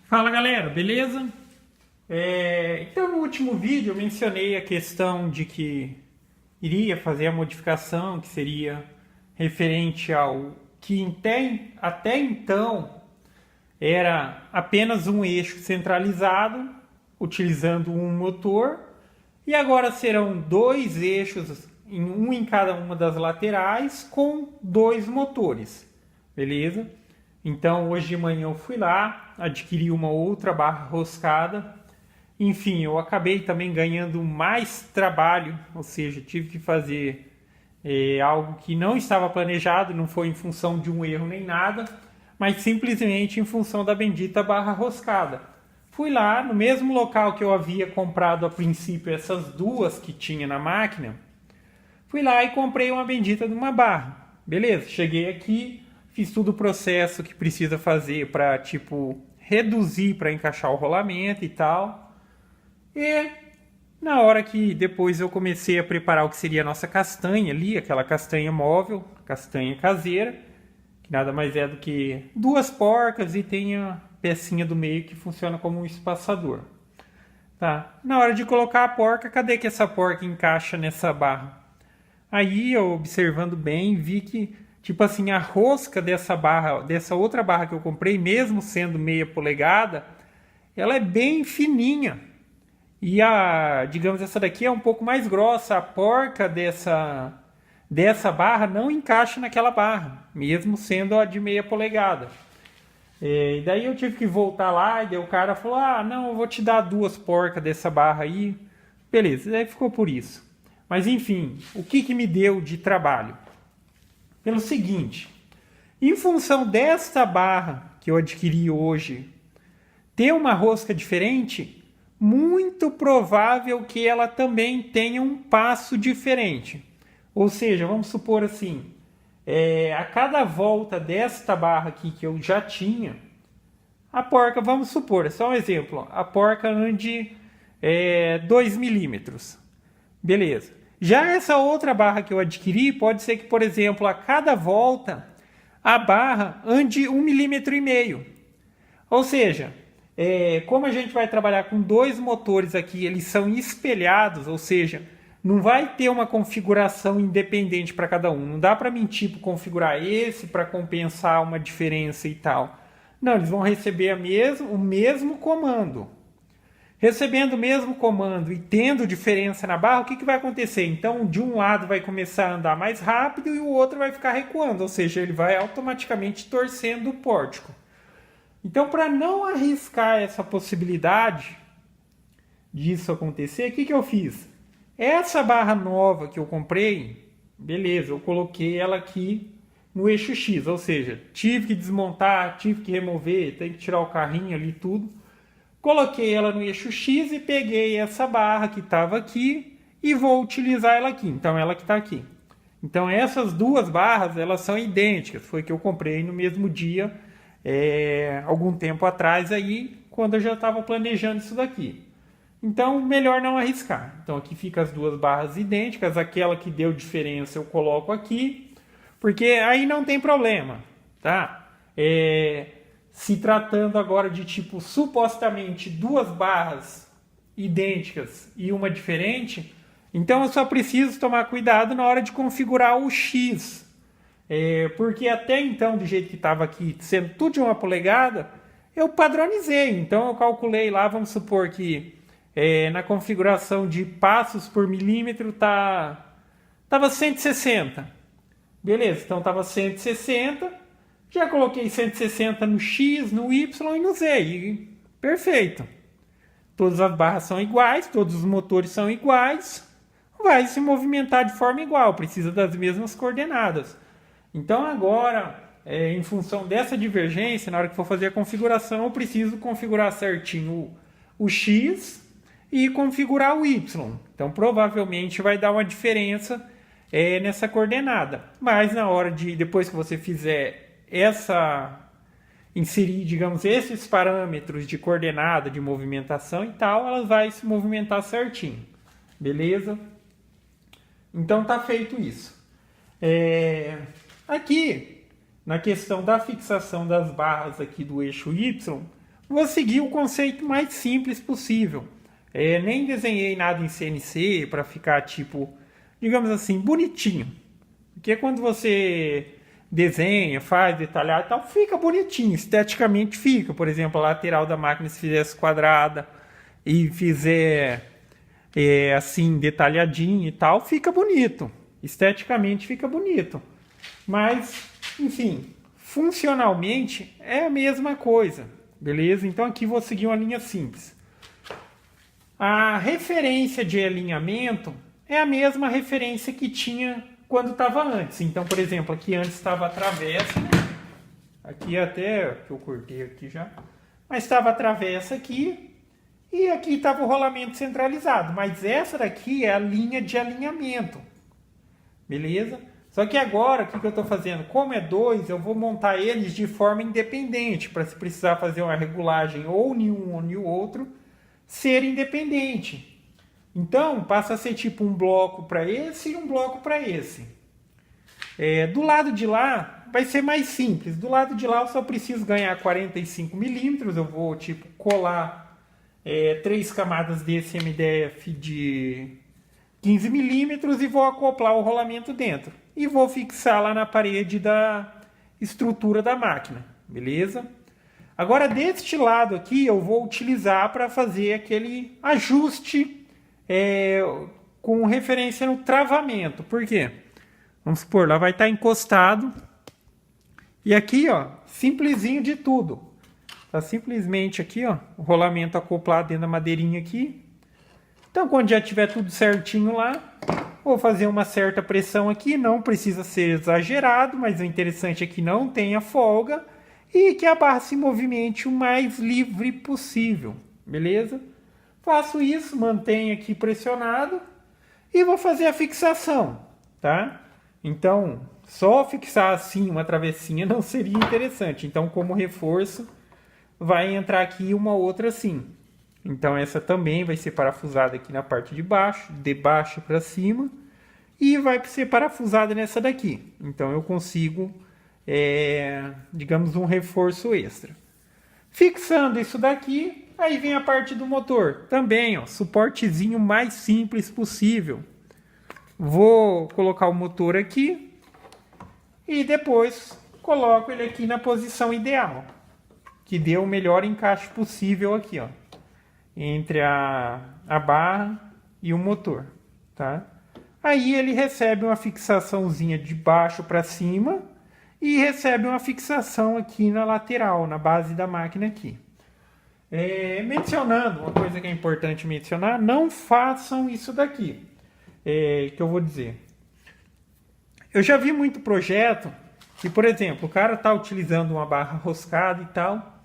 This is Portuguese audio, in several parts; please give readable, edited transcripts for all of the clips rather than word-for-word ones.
Fala galera, beleza? Então no último vídeo eu mencionei a questão de que iria fazer a modificação que seria referente ao que até então era apenas um eixo centralizado utilizando um motor e agora serão dois eixos, um em cada uma das laterais com dois motores, beleza? Então hoje de manhã eu fui lá, adquiri uma outra barra roscada. Enfim, eu acabei também ganhando mais trabalho, ou seja, tive que fazer algo que não estava planejado, não foi em função de um erro nem nada, mas simplesmente em função da bendita barra roscada. Fui lá, no mesmo local que eu havia comprado a princípio essas duas que tinha na máquina, fui lá e comprei uma bendita de uma barra. Beleza, cheguei aqui, fiz todo o processo que precisa fazer para, tipo, reduzir para encaixar o rolamento e tal. E na hora que depois eu comecei a preparar o que seria a nossa castanha ali, aquela castanha móvel, castanha caseira, que nada mais é do que duas porcas e tem a pecinha do meio que funciona como um espaçador. Tá? Na hora de colocar a porca, cadê que essa porca encaixa nessa barra? Aí eu observando bem, vi que tipo assim, a rosca dessa barra, dessa outra barra que eu comprei, mesmo sendo meia polegada, ela é bem fininha. E digamos, essa daqui é um pouco mais grossa. A porca dessa barra não encaixa naquela barra, mesmo sendo a de meia polegada. E daí eu tive que voltar lá e daí o cara falou, não, eu vou te dar duas porcas dessa barra aí. Beleza, daí ficou por isso. Mas enfim, o que me deu de trabalho? Pelo seguinte, em função desta barra que eu adquiri hoje ter uma rosca diferente, muito provável que ela também tenha um passo diferente. Ou seja, vamos supor assim, a cada volta desta barra aqui que eu já tinha, a porca, vamos supor, é só um exemplo, a porca ande 2 milímetros. Beleza. Já essa outra barra que eu adquiri, pode ser que, por exemplo, a cada volta, a barra ande 1,5 milímetros. Ou seja, como a gente vai trabalhar com dois motores aqui, eles são espelhados, ou seja, não vai ter uma configuração independente para cada um. Não dá para mim, tipo, configurar esse para compensar uma diferença e tal. Não, eles vão receber o mesmo comando. Recebendo o mesmo comando e tendo diferença na barra, o que vai acontecer? Então, de um lado vai começar a andar mais rápido e o outro vai ficar recuando, ou seja, ele vai automaticamente torcendo o pórtico. Então, para não arriscar essa possibilidade disso acontecer, o que eu fiz? Essa barra nova que eu comprei, beleza, eu coloquei ela aqui no eixo X, ou seja, tive que desmontar, tive que remover, tem que tirar o carrinho ali tudo. Coloquei ela no eixo X e peguei essa barra que estava aqui e vou utilizar ela aqui. Então, ela que está aqui. Então, essas duas barras, elas são idênticas. Foi que eu comprei no mesmo dia, algum tempo atrás, aí, quando eu já estava planejando isso daqui. Então, melhor não arriscar. Então, aqui fica as duas barras idênticas. Aquela que deu diferença eu coloco aqui, porque aí não tem problema, tá? Se tratando agora de, tipo, supostamente duas barras idênticas e uma diferente, então eu só preciso tomar cuidado na hora de configurar o X. Porque até então, do jeito que estava aqui, sendo tudo de 1 polegada, eu padronizei. Então eu calculei lá, vamos supor que na configuração de passos por milímetro estava 160. Beleza, então estava 160. Já coloquei 160 no X, no Y e no Z. E perfeito. Todas as barras são iguais, todos os motores são iguais. Vai se movimentar de forma igual, precisa das mesmas coordenadas. Então agora, em função dessa divergência, na hora que for fazer a configuração, eu preciso configurar certinho o X e configurar o Y. Então provavelmente vai dar uma diferença nessa coordenada. Mas na hora depois que você fizer inserir, digamos, esses parâmetros de coordenada, de movimentação e tal, ela vai se movimentar certinho. Beleza? Então tá feito isso. Aqui, na questão da fixação das barras aqui do eixo Y, vou seguir o conceito mais simples possível. Nem desenhei nada em CNC para ficar tipo, digamos assim, bonitinho. Porque quando você desenha, faz detalhado e tal, fica bonitinho, esteticamente fica. Por exemplo, a lateral da máquina, se fizesse quadrada e fizer assim, detalhadinho e tal, fica bonito. Esteticamente fica bonito. Mas, enfim, funcionalmente é a mesma coisa, beleza? Então aqui vou seguir uma linha simples. A referência de alinhamento é a mesma referência que tinha quando estava antes. Então, por exemplo, aqui antes estava a travessa, né? Aqui até, que eu cortei aqui já, mas estava a travessa aqui e aqui estava o rolamento centralizado. Mas essa daqui é a linha de alinhamento, beleza? Só que agora, o que eu estou fazendo? Como é dois, eu vou montar eles de forma independente, para se precisar fazer uma regulagem ou em um ou em outro, ser independente. Então, passa a ser tipo um bloco para esse e um bloco para esse. Do lado de lá, vai ser mais simples. Do lado de lá, eu só preciso ganhar 45 milímetros. Eu vou tipo colar 3 camadas desse MDF de 15 milímetros e vou acoplar o rolamento dentro. E vou fixar lá na parede da estrutura da máquina, beleza? Agora, deste lado aqui, eu vou utilizar para fazer aquele ajuste com referência no travamento. Por quê? Vamos supor, lá vai estar encostado. E aqui, ó, simplesinho de tudo. Tá simplesmente aqui, ó, o rolamento acoplado dentro da madeirinha aqui. Então, quando já tiver tudo certinho lá, vou fazer uma certa pressão aqui. Não precisa ser exagerado, mas o interessante é que não tenha folga e que a barra se movimente o mais livre possível, beleza? Faço isso, mantenho aqui pressionado e vou fazer a fixação, tá? Então, só fixar assim uma travessinha não seria interessante. Então, como reforço, vai entrar aqui uma outra assim. Então, essa também vai ser parafusada aqui na parte de baixo para cima, e vai ser parafusada nessa daqui. Então, eu consigo, digamos, um reforço extra. Fixando isso daqui, aí vem a parte do motor. Também, ó, suportezinho mais simples possível. Vou colocar o motor aqui e depois coloco ele aqui na posição ideal, que dê o melhor encaixe possível aqui, ó, entre a barra e o motor, tá? Aí ele recebe uma fixaçãozinha de baixo para cima e recebe uma fixação aqui na lateral, na base da máquina aqui. Mencionando, uma coisa que é importante mencionar, não façam isso daqui, que eu vou dizer. Eu já vi muito projeto que, por exemplo, o cara está utilizando uma barra roscada e tal,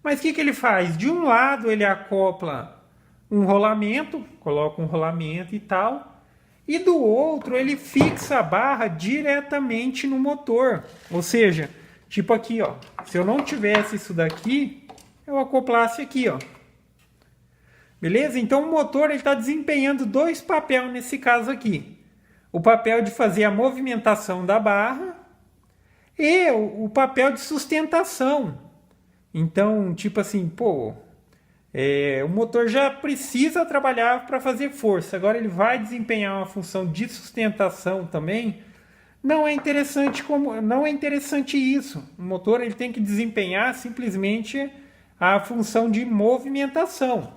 mas o que ele faz? De um lado ele acopla um rolamento, coloca um rolamento e tal, e do outro ele fixa a barra diretamente no motor. Ou seja, tipo aqui, ó, se eu não tivesse isso daqui, eu acoplasse aqui, ó. Beleza? Então o motor está desempenhando dois papéis nesse caso aqui. O papel de fazer a movimentação da barra e o papel de sustentação. Então, tipo assim, pô, o motor já precisa trabalhar para fazer força. Agora ele vai desempenhar uma função de sustentação também. Não é interessante isso. O motor ele tem que desempenhar simplesmente a função de movimentação.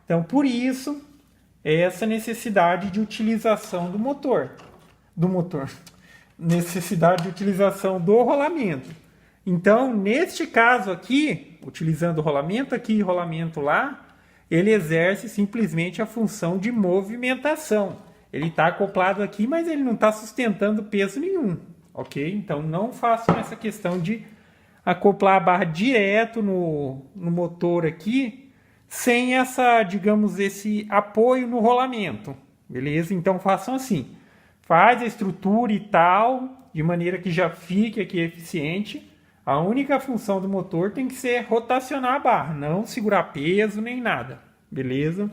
Então, por isso, essa necessidade de utilização do motor. Necessidade de utilização do rolamento. Então, neste caso aqui, utilizando o rolamento aqui e rolamento lá, ele exerce simplesmente a função de movimentação. Ele está acoplado aqui, mas ele não está sustentando peso nenhum, ok? Então, não façam essa questão de acoplar a barra direto no motor aqui, sem essa, digamos, esse apoio no rolamento, beleza? Então, façam assim. Faz a estrutura e tal, de maneira que já fique aqui eficiente. A única função do motor tem que ser rotacionar a barra, não segurar peso nem nada, beleza?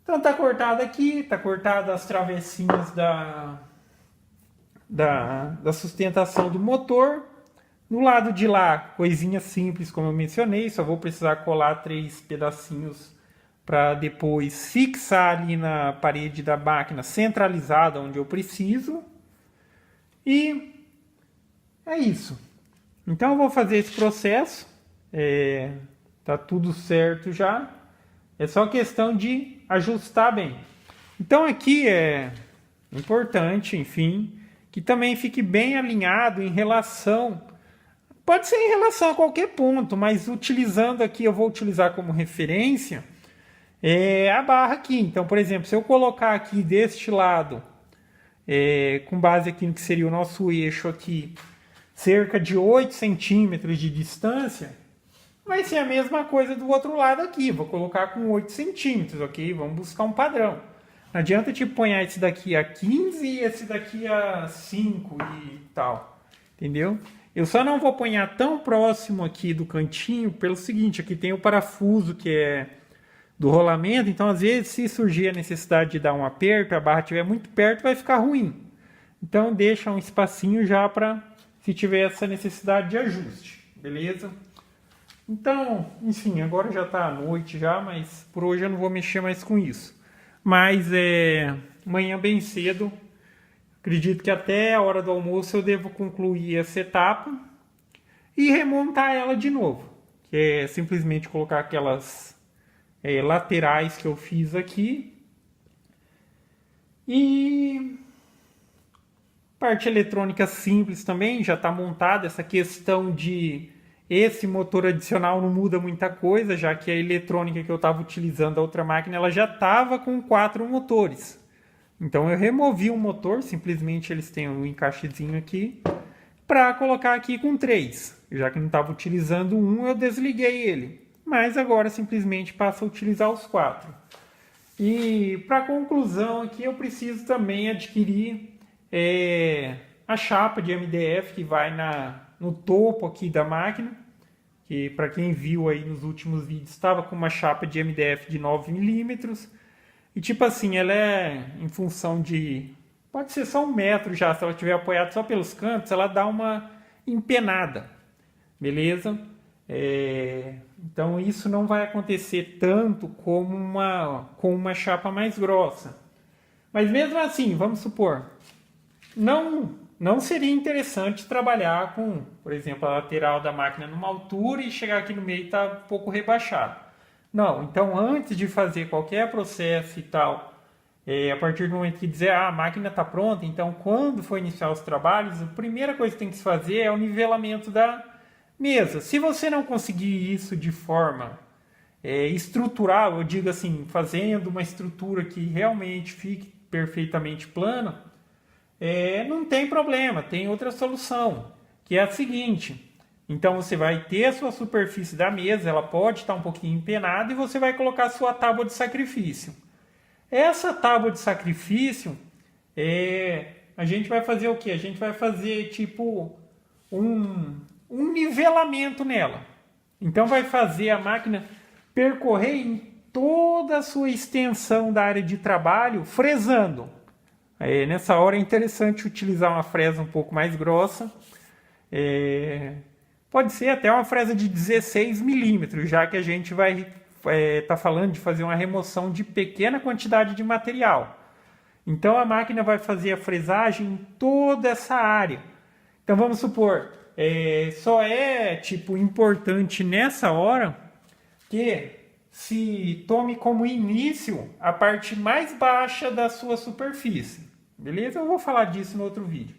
Então tá cortado aqui, tá cortado as travessinhas da sustentação do motor. No lado de lá, coisinha simples, como eu mencionei, só vou precisar colar 3 pedacinhos para depois fixar ali na parede da máquina centralizada onde eu preciso. E é isso. Então eu vou fazer esse processo. Tá tudo certo já. É só questão de ajustar bem. Então aqui é importante, enfim, que também fique bem alinhado em relação. Pode ser em relação a qualquer ponto, mas utilizando aqui, eu vou utilizar como referência a barra aqui. Então, por exemplo, se eu colocar aqui deste lado, com base aqui no que seria o nosso eixo aqui, cerca de 8 centímetros de distância, vai ser a mesma coisa do outro lado aqui. Vou colocar com 8 centímetros, ok? Vamos buscar um padrão. Não adianta tipo ponhar esse daqui a 15 e esse daqui a 5 e tal, entendeu? Eu só não vou ponhar tão próximo aqui do cantinho pelo seguinte, aqui tem o parafuso que é do rolamento, então às vezes se surgir a necessidade de dar um aperto, a barra estiver muito perto, vai ficar ruim. Então deixa um espacinho já para se tiver essa necessidade de ajuste, beleza? Então, enfim, agora já está à noite já, mas por hoje eu não vou mexer mais com isso. Mas amanhã bem cedo, acredito que até a hora do almoço eu devo concluir essa etapa e remontar ela de novo. Que é simplesmente colocar aquelas laterais que eu fiz aqui. E parte eletrônica simples também, já está montada. Essa questão de esse motor adicional não muda muita coisa, já que a eletrônica que eu estava utilizando da outra máquina ela já estava com 4 motores. Então eu removi um motor, simplesmente eles têm um encaixezinho aqui, para colocar aqui com 3. Já que não estava utilizando um, eu desliguei ele. Mas agora simplesmente passa a utilizar os 4. E para conclusão aqui eu preciso também adquirir a chapa de MDF que vai no topo aqui da máquina, que para quem viu aí nos últimos vídeos estava com uma chapa de MDF de 9 milímetros. E tipo assim, ela é em função de... Pode ser só 1 metro já, se ela estiver apoiada só pelos cantos, ela dá uma empenada, beleza? Então isso não vai acontecer tanto como com uma chapa mais grossa. Mas mesmo assim, vamos supor, não seria interessante trabalhar com, por exemplo, a lateral da máquina numa altura e chegar aqui no meio e estar um pouco rebaixado. Não, então antes de fazer qualquer processo e tal, a partir do momento que dizer a máquina está pronta, então quando for iniciar os trabalhos, a primeira coisa que tem que se fazer é o nivelamento da mesa. Se você não conseguir isso de forma estrutural, eu digo assim, fazendo uma estrutura que realmente fique perfeitamente plana, não tem problema, tem outra solução, que é a seguinte. Então você vai ter a sua superfície da mesa, ela pode estar um pouquinho empenada e você vai colocar a sua tábua de sacrifício. Essa tábua de sacrifício, a gente vai fazer o quê? A gente vai fazer tipo um nivelamento nela. Então vai fazer a máquina percorrer em toda a sua extensão da área de trabalho, fresando. Nessa hora é interessante utilizar uma fresa um pouco mais grossa. Pode ser até uma fresa de 16 milímetros, já que a gente vai estar falando de fazer uma remoção de pequena quantidade de material. Então a máquina vai fazer a fresagem em toda essa área. Então vamos supor, só é importante nessa hora que se tome como início a parte mais baixa da sua superfície. Beleza? Eu vou falar disso no outro vídeo.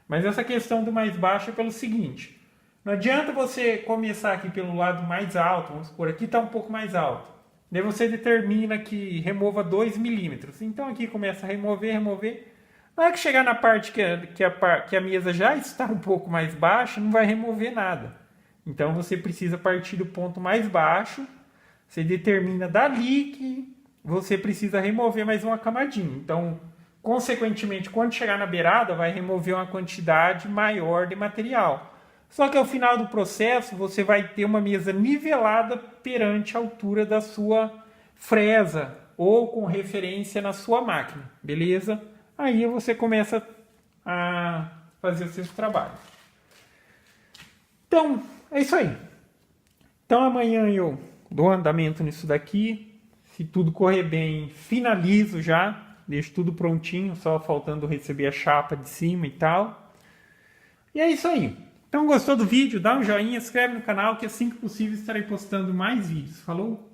Mas essa questão do mais baixo é pelo seguinte. Não adianta você começar aqui pelo lado mais alto. Vamos supor, aqui está um pouco mais alto. Daí você determina que remova 2 milímetros. Então aqui começa a remover. Na hora que chegar na parte que a mesa já está um pouco mais baixa, não vai remover nada. Então você precisa partir do ponto mais baixo. Você determina dali que você precisa remover mais uma camadinha. Então, consequentemente, quando chegar na beirada, vai remover uma quantidade maior de material. Só que ao final do processo, você vai ter uma mesa nivelada perante a altura da sua fresa ou com referência na sua máquina, beleza? Aí você começa a fazer os seus trabalhos. Então, é isso aí. Então amanhã eu dou andamento nisso daqui. Se tudo correr bem, finalizo já. Deixo tudo prontinho, só faltando receber a chapa de cima e tal. E é isso aí. Então gostou do vídeo? Dá um joinha, se inscreve no canal que assim que possível estarei postando mais vídeos. Falou?